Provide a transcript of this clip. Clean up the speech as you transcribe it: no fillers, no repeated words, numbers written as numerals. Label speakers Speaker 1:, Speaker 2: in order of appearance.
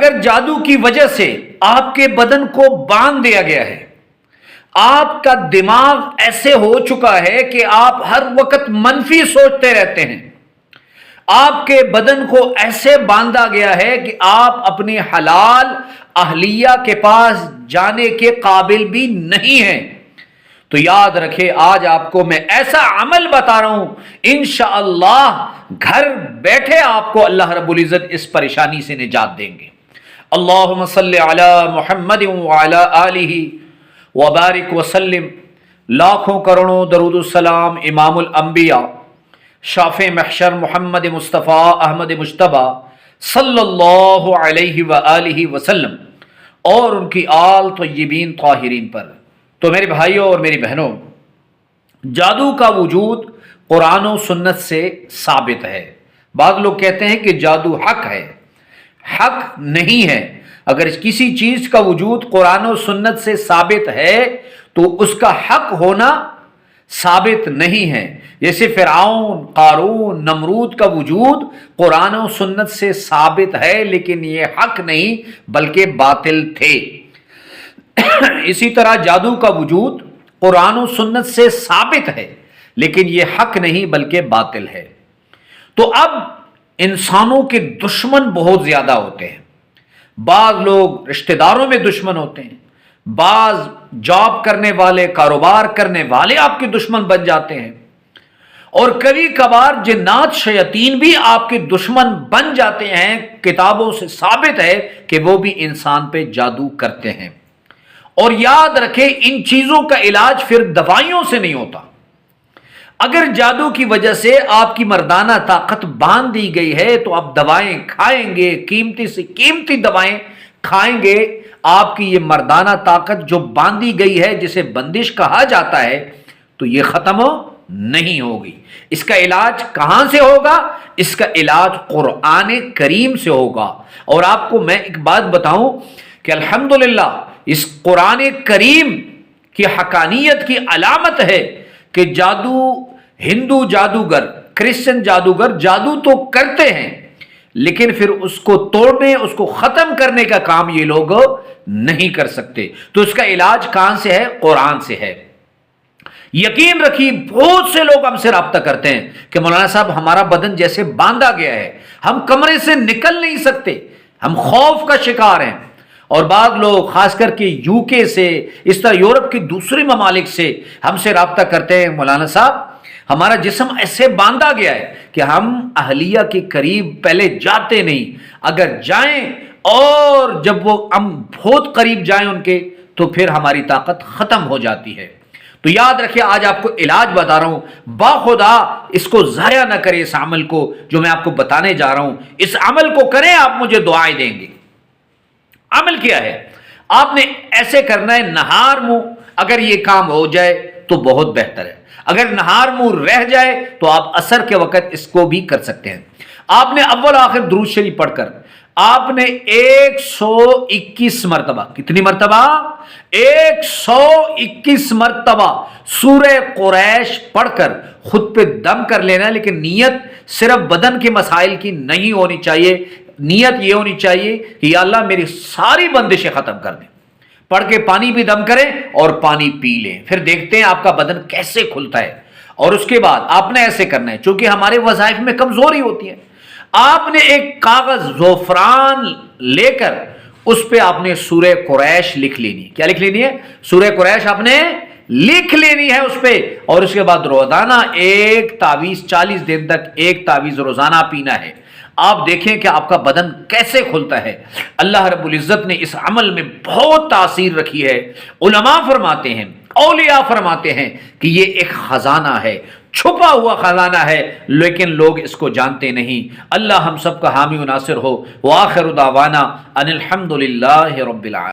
Speaker 1: اگر جادو کی وجہ سے آپ کے بدن کو باندھ دیا گیا ہے، آپ کا دماغ ایسے ہو چکا ہے کہ آپ ہر وقت منفی سوچتے رہتے ہیں، آپ کے بدن کو ایسے باندھا گیا ہے کہ آپ اپنی حلال اہلیہ کے پاس جانے کے قابل بھی نہیں ہیں، تو یاد رکھے آج آپ کو میں ایسا عمل بتا رہا ہوں، انشاءاللہ گھر بیٹھے آپ کو اللہ رب العزت اس پریشانی سے نجات دیں گے۔ اللہم صلی علی محمد وعلی آلہ وبارک وسلم۔ لاکھوں کروڑوں درود السلام امام الانبیاء شافع محشر محمد مصطفیٰ احمد مجتبیٰ صلی اللہ علیہ وآلہ وسلم اور ان کی آل طیبین طاہرین پر۔ تو میرے بھائیوں اور میری بہنوں، جادو کا وجود قرآن و سنت سے ثابت ہے۔ بعض لوگ کہتے ہیں کہ جادو حق ہے، حق نہیں ہے۔ اگر کسی چیز کا وجود قرآن و سنت سے ثابت ہے تو اس کا حق ہونا ثابت نہیں ہے۔ جیسے فرعون، قارون، نمرود کا وجود قرآن و سنت سے ثابت ہے لیکن یہ حق نہیں بلکہ باطل تھے۔ اسی طرح جادو کا وجود قرآن و سنت سے ثابت ہے لیکن یہ حق نہیں بلکہ باطل ہے۔ تو اب انسانوں کے دشمن بہت زیادہ ہوتے ہیں۔ بعض لوگ رشتہ داروں میں دشمن ہوتے ہیں، بعض جاب کرنے والے، کاروبار کرنے والے آپ کے دشمن بن جاتے ہیں، اور کبھی کبھار جنات شیاطین بھی آپ کے دشمن بن جاتے ہیں۔ کتابوں سے ثابت ہے کہ وہ بھی انسان پہ جادو کرتے ہیں۔ اور یاد رکھیں ان چیزوں کا علاج پھر دوائیوں سے نہیں ہوتا۔ اگر جادو کی وجہ سے آپ کی مردانہ طاقت باندھ دی گئی ہے تو آپ دوائیں کھائیں گے، قیمتی سے قیمتی دوائیں کھائیں گے، آپ کی یہ مردانہ طاقت جو باندھی گئی ہے جسے بندش کہا جاتا ہے تو یہ ختم نہیں ہوگی۔ اس کا علاج کہاں سے ہوگا؟ اس کا علاج قرآن کریم سے ہوگا۔ اور آپ کو میں ایک بات بتاؤں کہ الحمدللہ اس قرآن کریم کی حقانیت کی علامت ہے کہ ہندو جادوگر، کرسچن جادوگر جادو تو کرتے ہیں لیکن پھر اس کو توڑنے، اس کو ختم کرنے کا کام یہ لوگ نہیں کر سکتے۔ تو اس کا علاج کہاں سے ہے؟ قرآن سے ہے۔ یقین رکھیے بہت سے لوگ ہم سے رابطہ کرتے ہیں کہ مولانا صاحب ہمارا بدن جیسے باندھا گیا ہے، ہم کمرے سے نکل نہیں سکتے، ہم خوف کا شکار ہیں۔ اور بعض لوگ خاص کر کے UK سے، اس طرح یورپ کے دوسرے ممالک سے ہم سے رابطہ کرتے ہیں، مولانا صاحب ہمارا جسم ایسے باندھا گیا ہے کہ ہم اہلیہ کے قریب پہلے جاتے نہیں، اگر جائیں اور جب وہ ہم بہت قریب جائیں ان کے تو پھر ہماری طاقت ختم ہو جاتی ہے۔ تو یاد رکھیں آج آپ کو علاج بتا رہا ہوں، باخدا اس کو ضائع نہ کریں، اس عمل کو جو میں آپ کو بتانے جا رہا ہوں اس عمل کو کریں، آپ مجھے دعائیں دیں گے۔ عمل کیا ہے؟ آپ نے ایسے کرنا ہے، نہار منہ اگر یہ کام ہو جائے تو بہت بہتر ہے، اگر نہار منہ رہ جائے تو آپ عصر کے وقت اس کو بھی کر سکتے ہیں۔ آپ نے اول آخر درود شریف پڑھ کر آپ نے 121 مرتبہ، کتنی مرتبہ؟ 121 مرتبہ سورہ قریش پڑھ کر خود پہ دم کر لینا، لیکن نیت صرف بدن کے مسائل کی نہیں ہونی چاہیے، نیت یہ ہونی چاہیے کہ یا اللہ میری ساری بندشیں ختم کر دیں۔ پڑھ کے پانی بھی دم کریں اور پانی پی لیں، پھر دیکھتے ہیں آپ کا بدن کیسے کھلتا ہے۔ اور اس کے بعد آپ نے ایسے کرنا ہے، چونکہ ہمارے وظائف میں کمزوری ہوتی ہے، آپ نے ایک کاغذ زعفران لے کر اس پہ آپ نے سورہ قریش لکھ لینی ہے۔ کیا لکھ لینی ہے؟ سورہ قریش آپ نے لکھ لینی ہے اس پہ، اور اس کے بعد روزانہ ایک تعویذ 40 دن تک ایک تعویذ روزانہ پینا ہے۔ آپ دیکھیں کہ آپ کا بدن کیسے کھلتا ہے۔ اللہ رب العزت نے اس عمل میں بہت تاثیر رکھی ہے۔ علماء فرماتے ہیں، اولیاء فرماتے ہیں کہ یہ ایک خزانہ ہے، چھپا ہوا خزانہ ہے، لیکن لوگ اس کو جانتے نہیں۔ اللہ ہم سب کا حامی و ناصر ہو۔ وآخر دعوانا ان الحمد للہ رب العالمین۔